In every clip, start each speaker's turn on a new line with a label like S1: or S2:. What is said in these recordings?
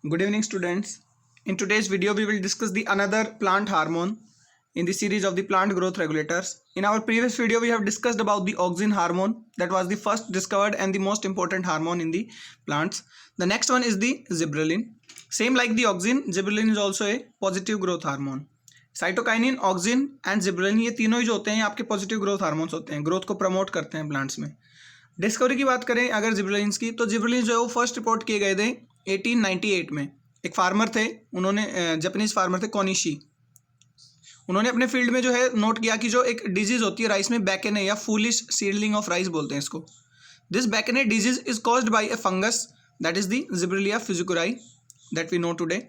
S1: Good evening, students. In today's video, we will discuss the another plant hormone in the series of the plant growth regulators. In our previous video, we have discussed about the auxin hormone that was the first discovered and the most important hormone in the plants. The next one is the gibberellin. Same like the auxin, gibberellin is also a positive growth hormone. Cytokinin, auxin and gibberellin ये तीनों ही जो होते हैं आपके positive growth hormones होते हैं, growth को promote करते हैं प्लांट्स में। डिस्कवरी की बात करें अगर जिब्रेलिन्स की, तो जिब्रेलिन जो है वो फर्स्ट रिपोर्ट किए गए थे 1898 में। एक फार्मर थे, उन्होंने जापानीज फार्मर थे कोनिशी, उन्होंने अपने फील्ड में जो है नोट किया कि जो एक डिजीज होती है राइस में, बैकेने या फूलिश सीडलिंग ऑफ राइस बोलते हैं इसको। This bakanae disease is caused by a fungus that is the Gibberella fujikuroi that we know today.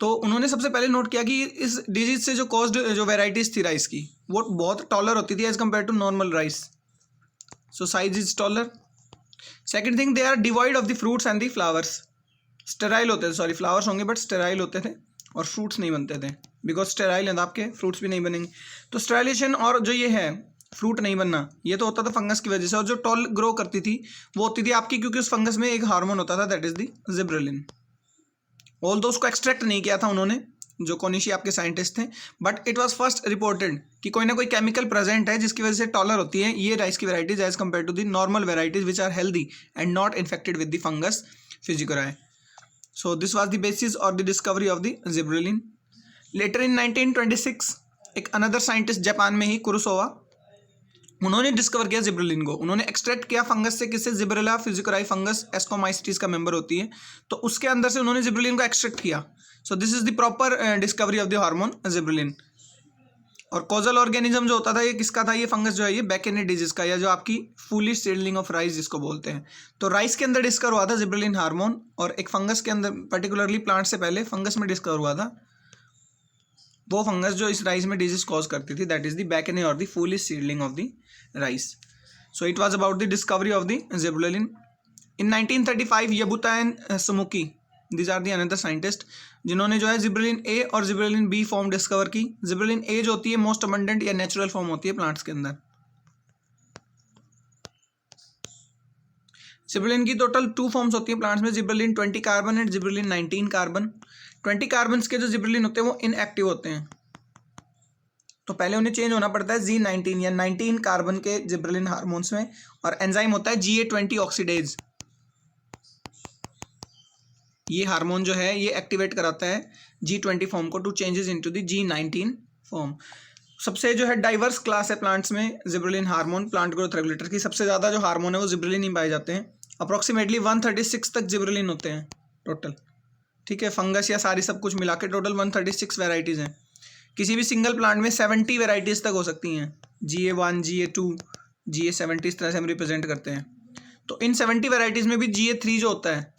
S1: तो उन्होंने सबसे पहले नोट किया कि इस डिजीज से जो कॉज्ड जो वेराइटीज थी राइस की वो बहुत टॉलर होती थी as compare to normal rice, so size is taller. Second thing, they are divide of the fruits and the flowers. Sterile होते थे, सॉरी फ्लावर्स होंगे बट स्टेराइल होते थे और फ्रूट्स नहीं बनते थे, बिकॉज स्टेराइल है आपके फ्रूट्स भी नहीं बनेंगे। तो स्टेराइलेशन और जो ये है फ्रूट नहीं बनना, ये तो होता था फंगस की वजह से। और जो टॉल ग्रो करती थी वो होती थी आपकी क्योंकि उस फंगस में एक हार्मोन होता था that is the gibberellin. All दो उसको एक्सट्रैक्ट नहीं किया था उन्होंने, जो कोनिशी आपके साइंटिस्ट थे, but it was first reported कि कोई ना कोई केमिकल प्रेजेंट है जिसकी वजह से टॉलर होती है ये राइस की varieties as compare to the normal varieties which are healthy and not infected with the fungus fujikuroi. So this was the basis or the discovery of the gibberellin. Later in 1926 एक another scientist Japan में ही Kurosawa, उन्होंने discover किया gibberellin को। उन्होंने extract किया fungus से, किससे? Gibberella फिजिकुराई fungus ascomycetes का मेंबर होती है, तो उसके अंदर से उन्होंने जिब्रेलिन को एक्सट्रैक्ट किया। सो this is the proper discovery of the hormone gibberellin. और कॉजल ऑर्गेनिज्म जो होता था ये किसका था? ये फंगस जो है ये बैकेने डिजीज का, या जो आपकी फूलिश सीडलिंग ऑफ राइस जिसको बोलते हैं। तो राइस के अंदर डिस्कवर हुआ था जिब्रेलिन हार्मोन, और एक फंगस के अंदर, पर्टिकुलरली प्लांट से पहले फंगस में डिस्कवर हुआ था वो फंगस जो इस राइस में डिजीज कॉज करती थी, दैट इज द बैकेने और the foolish seedling of the rice. So it was about the discovery of the gibberellin. In 1935 Yabuta and Sumiki, these are the another scientist, जिन्होंने जो है gibberellin A और gibberellin B form discover की। Gibberellin A जो होती है most abundant या natural form होती है प्लांट्स के अंदर। जिब्रेलिन की टोटल 2 फॉर्म्स होती हैं प्लांट्स में, gibberellin 20 carbon and gibberellin 19 carbon. 20 carbon के जो जिब्रेलिन होते हैं वो इनएक्टिव होते हैं, तो पहले उन्हें चेंज होना पड़ता है Z19 या 19 कार्बन के जिब्रेलिन हार्मोन्स में, और एंजाइम होता है GA20 ऑक्सीडेज। ये हार्मोन जो है ये एक्टिवेट कराता है G20 फॉर्म को two changes into the G19 form. सबसे जो है डाइवर्स क्लास है प्लांट्स में gibberellin hormone, plant growth regulator की सबसे ज़्यादा जो हार्मोन है वो जिब्रेलिन ही पाए जाते हैं। अप्रॉक्सीमेटली 136 तक जिब्रेलिन होते हैं टोटल, ठीक है, फंगस या सारी सब कुछ मिला के टोटल 136 वेराइटीज़ हैं। किसी भी सिंगल प्लांट में 70 वेराइटीज़ तक हो सकती हैं, GA1 GA2 GA70 इस तरह से हम रिप्रेजेंट करते हैं। तो इन 70 वेराइटीज़ में भी GA3 जो होता है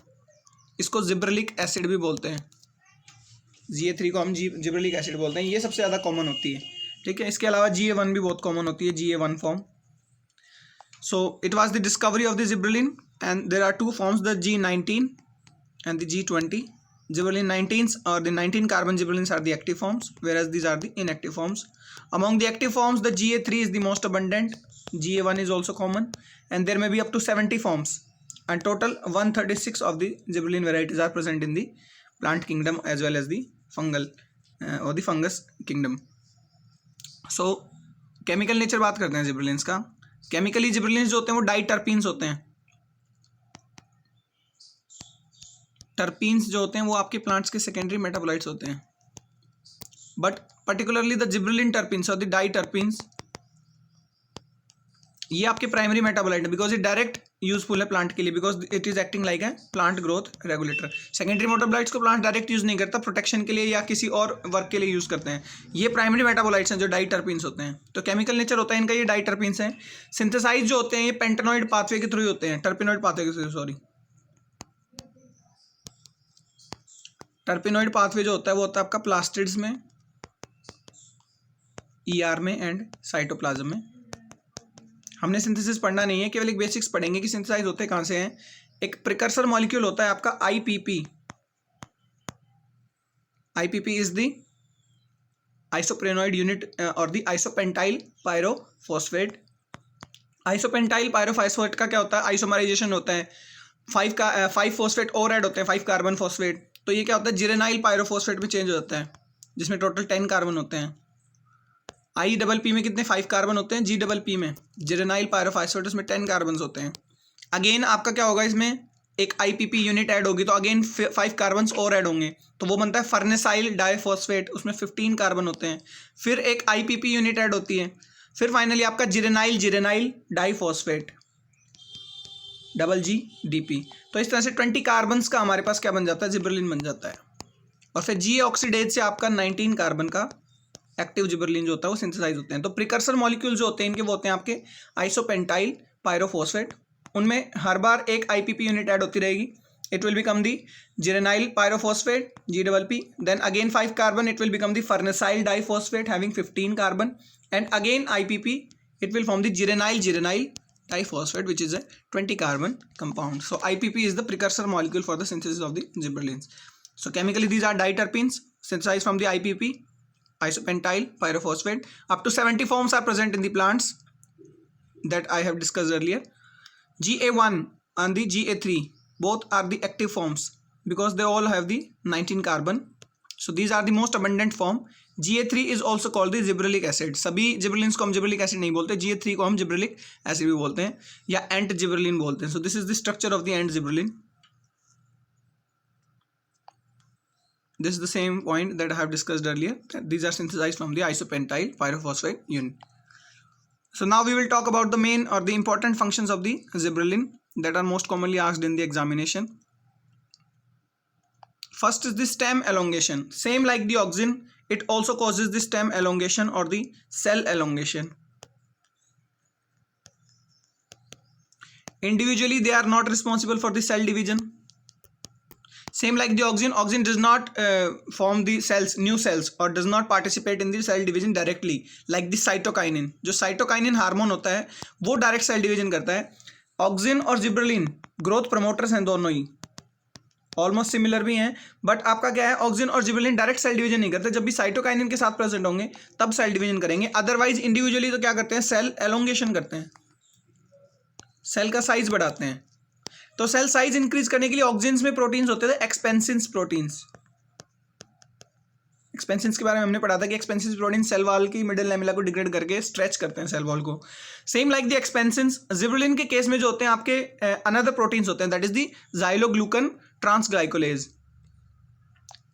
S1: इसको जिब्रेलिक एसिड भी बोलते हैं, GA3 को हम जिब्रेलिक एसिड बोलते हैं, ये सबसे ज़्यादा कॉमन होती है, ठीक है। इसके अलावा GA1 भी बहुत कॉमन होती है, GA1 form. So it was the discovery of the gibberellin and there are 2 forms, the G19 and the G20. Gibberellin 19s or the 19 carbon gibberellins are the active forms, whereas these are the inactive forms. Among the active forms, the GA3 is the most abundant, GA1 is also common, and there may be up to 70 forms. And total 136 of the gibberellin varieties are present in the plant kingdom as well as the fungal or the fungus kingdom. So chemical nature बात करते हैं gibberellins का। Chemically gibberellins जो होते हैं वो डाइटर्पीन्स होते हैं। टर्पीन्स जो होते हैं वो आपके प्लांट्स के सेकेंडरी मेटाबोलाइट्स होते हैं, but particularly the gibberellin terpenes और द डाइटर्पीन्स ये आपके प्राइमरी मेटाबोलाइट है, बिकॉज ये डायरेक्ट यूजफुल है प्लांट के लिए, because it is acting like a plant growth regulator. Secondary metabolites को प्लांट डायरेक्ट यूज नहीं करता, प्रोटेक्शन के लिए या किसी और वर्क के लिए यूज करते हैं। ये प्राइमरी मेटाबोलाइट्स हैं जो डाइटर्पीन्स होते हैं। तो केमिकल नेचर होता है इनका, ये डाइटर्पीन्स हैं। सिंथेसाइज जो होते हैं ये पेंटेनॉइड पाथवे के थ्रू होते हैं, टर्पिनॉइड पाथवे के थ्रू, सॉरी। टर्पिनॉइड पाथवे जो होता है वो होता है आपका प्लास्टिड्स में, ER में एंड साइटोप्लाज्म में। हमने सिंथेसिस पढ़ना नहीं है, केवल एक बेसिक्स पढ़ेंगे कि सिंथेसाइज होते कहाँ से हैं। एक प्रिकर्सर मॉलिक्यूल होता है आपका IPP। IPP is the isoprenoid unit और the isopentenyl pyrophosphate. Isopentenyl pyrophosphate का क्या होता है? आइसोमराइजेशन होता है, 5 फॉस्फेट और ऐड होते हैं, 5 कार्बन फॉस्फेट, तो ये क्या होता है, जिरेनाइल पायरोफॉस्फेट में चेंज हो जाता है, जिसमें टोटल 10 कार्बन होते हैं। IPP में कितने 5 कार्बन होते हैं, GPP में जिरेनाइल पायरोफॉस्फेट उसमें 10 कार्बन होते हैं। अगेन आपका क्या होगा, इसमें एक IPP यूनिट ऐड होगी तो अगेन 5 कार्बन और ऐड होंगे, तो वो बनता है फर्नेसाइल डाइफॉस्फेट, उसमें 15 कार्बन होते हैं। फिर एक IPP यूनिट ऐड होती है, फिर फाइनली आपका जिरेनाइल डाइफॉस्फेट GGDP। तो इस तरह से 20 कार्बन्स का हमारे पास क्या बन जाता है, जिबरेलिन बन जाता है। और फिर जी ऑक्सीडेज से आपका 19 कार्बन का एक्टिव जिबरेलिन जो होता है वो सिंथेसाइज होते हैं। तो प्रिकर्सर मॉलिक्यूल जो होते हैं इनके वो होते हैं आपके आइसोपेंटाइल पायरोफॉस्फेट, उनमें हर बार एक IPP यूनिट ऐड होती रहेगी, it will become the geranyl pyrophosphate GPP, then again 5 carbon it will become the farnesyl diphosphate having 15 carbon, and again IPP it will form the jirenyl diphosphate which is a 20 carbon compound. So IPP is the precursor molecule for the synthesis of the gibberellins. So chemically these are diterpenes synthesized from the IPP, isopentyl pyrophosphate. Up to 70 forms are present in the plants that I have discussed earlier. GA1 and the GA3 both are the active forms because they all have the 19 carbon. So these are the most abundant form. GA3 is also called the gibberellic acid. सभी gibberellins को हम gibberellic acid नहीं बोलते, GA3 को हम gibberellic acid भी बोलते हैं या एंट जिब्रेलिन बोलते हैं। सो this is the structure of the ant gibberellin. This is the same point that I have discussed earlier. These are synthesized from the isopentyl pyrophosphate unit. So now we will talk about the main or the important functions of the gibberellin that are most commonly asked in the examination. First is the stem elongation. Same like the auxin, it also causes the stem elongation or the cell elongation. Individually they are not responsible for the cell division. Same like the auxin does not form the cells, new cells, or does not participate in the cell division directly like the cytokinin. जो cytokinin hormone होता है वो direct cell division करता है। Auxin और gibberellin growth promoters हैं दोनों ही, almost similar भी हैं, बट आपका क्या है, ऑक्सिन और जिब्रेलिन डायरेक्ट सेल डिवीजन नहीं करते, जब भी साइटोकाइनिन के साथ प्रेजेंट होंगे तब सेल डिवीजन करेंगे। अदरवाइज इंडिविजुअली तो क्या करते हैं, सेल एलोंगेशन करते हैं, सेल का साइज बढ़ाते हैं। तो सेल साइज इंक्रीज करने के लिए ऑक्सिन्स में प्रोटीन्स होते थे, एक्सपेंसिन्स प्रोटीन्स। एक्सपेंसिन्स के बारे में हमने पढ़ा था कि एक्सपेंसिव प्रोटीन सेल वॉल की मिडिल लैमेला को डिग्रेड करके स्ट्रेच करते हैं सेल वॉल को। सेम लाइक द एक्सपेंसिन्स, जिब्रेलिन के केस में जो होते हैं आपके अनदर प्रोटीन्स होते हैं, दैट इज द जाइलोग्लूकन ट्रांसग्लाइकोलेज,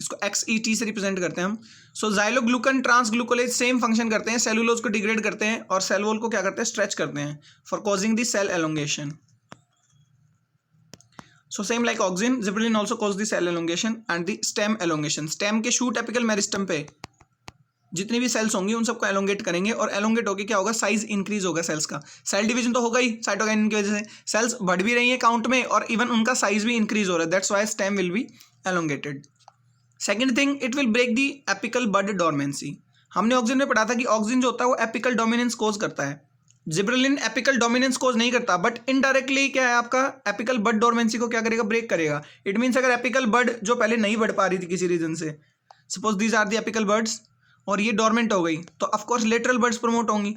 S1: इसको XET से रिप्रेजेंट करते हैं हम। सो जाइलोग्लूकन ट्रांसग्लूकोलेज सेम फंक्शन करते हैं, सेलुलोज को डिग्रेड करते हैं और सेल वॉल को क्या करते हैं, स्ट्रेच करते हैं for causing the cell elongation. So same like auxin, gibberellin also causes the cell elongation and the stem elongation. Stem के शूट एपिकल मेरिस्टम पे जितनी भी सेल्स होंगी उन सबको एलोंगेट करेंगे और एलोंगेट होकर क्या होगा, साइज इंक्रीज होगा सेल्स का। सेल डिवीजन तो होगा ही साइटोकाइनिन की वजह से, सेल्स बढ़ भी रही है काउंट में और इवन उनका साइज भी इंक्रीज हो रहा है, that's why stem will be elongated. Second thing, it will break the apical bud dormancy. हमने ऑक्सिन में पढ़ा था कि ऑक्सिन जो होता है वो एपिकल डोमिनेंस कोज करता है, जिब्रेलिन एपिकल डोमिनेंस कोज नहीं करता, बट इनडायरेक्टली क्या है आपका, एपिकल बड डोरमेंसी को क्या करेगा, ब्रेक करेगा। इट मीन्स अगर एपिकल बड जो पहले नहीं बढ़ पा रही थी किसी रीजन से, suppose these are the apical buds, और ये डोरमेंट हो गई, तो ऑफकोर्स लेटरल बर्ड्स प्रमोट होंगी।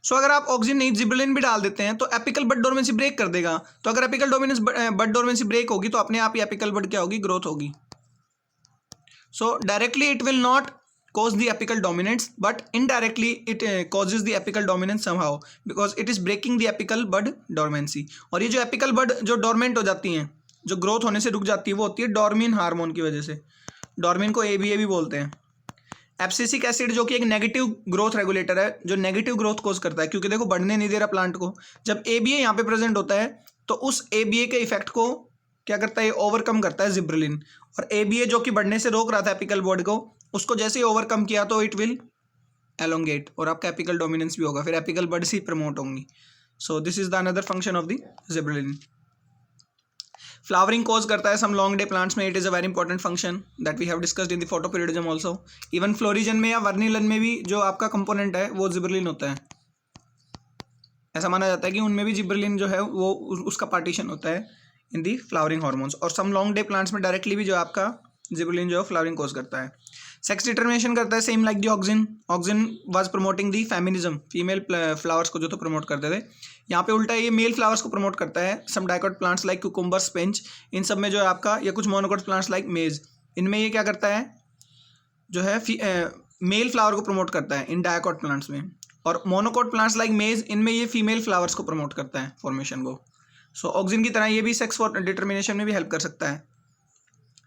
S1: सो अगर आप ऑक्सिन नहीं जिब्रेलिन भी डाल देते हैं तो एपिकल बड डोरमेंसी ब्रेक कर देगा। तो अगर एपिकल डोमिनेंस बड डोरमेंसी ब्रेक होगी तो अपने आप ही एपिकल बड क्या होगी, ग्रोथ होगी। सो directly it will not cause the apical dominance, but indirectly it causes the apical dominance somehow because it is breaking the apical bud dormancy। और ये जो apical bud जो dormant हो जाती हैं, जो ग्रोथ होने से रुक जाती है, वो होती है डॉर्मिन हार्मोन की वजह से। डॉर्मिन को ABA भी बोलते हैं। एब्सिसिक एसिड जो कि एक नेगेटिव ग्रोथ रेगुलेटर है, जो नेगेटिव ग्रोथ कोज करता है, क्योंकि देखो बढ़ने नहीं दे रहा प्लांट को। जब ABA यहाँ पे प्रेजेंट होता है तो उस ABA के इफेक्ट को क्या करता है, ओवरकम करता है जिब्रेलिन। और ABA जो कि बढ़ने से रोक रहा था एपिकल बड को, उसको जैसे ही ओवरकम किया तो इट विल एलोंगेट और आपका एपिकल डोमिनेंस भी होगा, फिर एपिकल बड्स ही प्रमोट होंगी। So this is the another function of the gibberellin. Flowering cause करता है सम लॉन्ग डे प्लांट्स में, it is a very important function that we have discussed in the photoperiodism also. Even florigen में या वर्निलन में भी जो आपका component है वो जिब्रेलिन होता है। ऐसा माना जाता है कि उनमें भी जिब्रेलिन जो है वो उसका पार्टीशन होता है इन दी फ्लावरिंग हार्मोन्स। और सम लॉन्ग डे प्लांट्स में डायरेक्टली भी जो आपका जिब्रेलिन जो है फ्लावरिंग कोज करता है। सेक्स डिटर्मिनेशन करता है same like the auxin. Auxin was promoting the feminism, female flowers को जो तो प्रमोट करते थे. यहाँ पे उल्टा ये मेल फ्लावर्स को प्रमोट करता है. Some dicot plants like cucumber, spinach, इन सब में जो है आपका, या कुछ मोनोकोट प्लांट्स लाइक मेज, इनमें ये क्या करता है जो है मेल फ्लावर को प्रमोट करता है इन डाइकोट प्लांट्स में. और मोनोकोट प्लांट्स लाइक मेज, इनमें ये फीमेल फ्लावर्स को प्रमोट करता है फॉर्मेशन को. सो ऑक्सिन की तरह ये भी सेक्स फॉर डिटर्मिनेशन में भी हेल्प कर सकता है.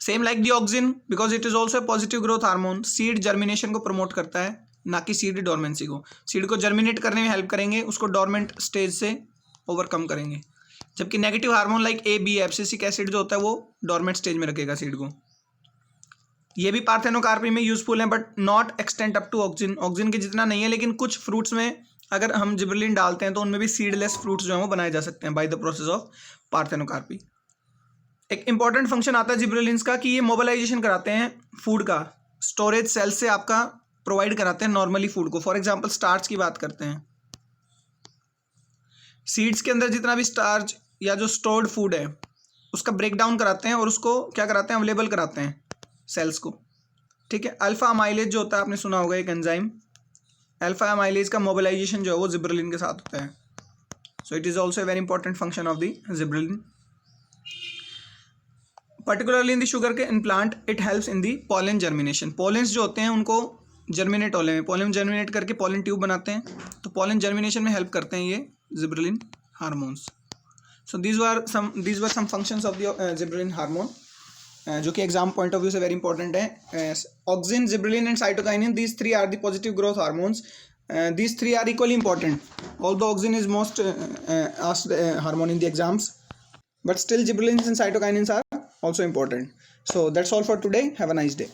S1: Same like the auxin because it is also positive growth hormone. Seed germination को प्रमोट करता है, ना कि सीड डोरमेंसी को. सीड को जर्मिनेट करने में हेल्प करेंगे, उसको डोरमेंट स्टेज से ओवरकम करेंगे. जबकि negative hormone like AB, abscisic acid जो होता है वो डोरमेंट स्टेज में रखेगा सीड को. ये भी पार्थेनोकार्पी में यूजफुल है but not extend up to auxin. Auxin के जितना नहीं है, लेकिन कुछ फ्रूट्स में अगर हम जिबरेलिन डालते हैं तो उनमें भी सीडलेस फ्रूट्स जो है वो बनाए जा सकते हैं by the process of parthenocarpy. एक इंपॉर्टेंट फंक्शन आता है जिबरेलिन्स का कि ये मोबिलाइजेशन कराते हैं फूड का. स्टोरेज सेल से आपका प्रोवाइड कराते हैं नॉर्मली फूड को. फॉर एग्जांपल स्टार्च की बात करते हैं. सीड्स के अंदर जितना भी स्टार्च या जो स्टोर्ड फूड है उसका ब्रेक डाउन कराते हैं और उसको क्या कराते हैं, अवेलेबल कराते हैं सेल्स को. ठीक है. अल्फा अमाइलेज जो होता है, आपने सुना होगा एक एंजाइम, अल्फा अमाइलेज का मोबिलाइजेशन जो है वो जिबरेलिन के साथ होता है. So it is also a very important function of the gibberellin. Particularly in the sugarcane plant it helps in the pollen germination. Pollens जो होते हैं उनको जर्मिनेट होने में, पॉलन जर्मिनेट करके पॉलन ट्यूब बनाते हैं, तो पॉलन जर्मिनेशन में हेल्प करते हैं ये gibberellin hormones. So these were some functions of the gibberellin hormone जो कि एग्जाम पॉइंट ऑफ व्यू से वेरी इंपॉर्टेंट है. Auxin, gibberellin and cytokinin, these three are the positive growth hormones. These three are equally important, although auxin is most asked hormone in the exams, but still gibberellins and cytokinins are also important. So that's all for today. Have a nice day.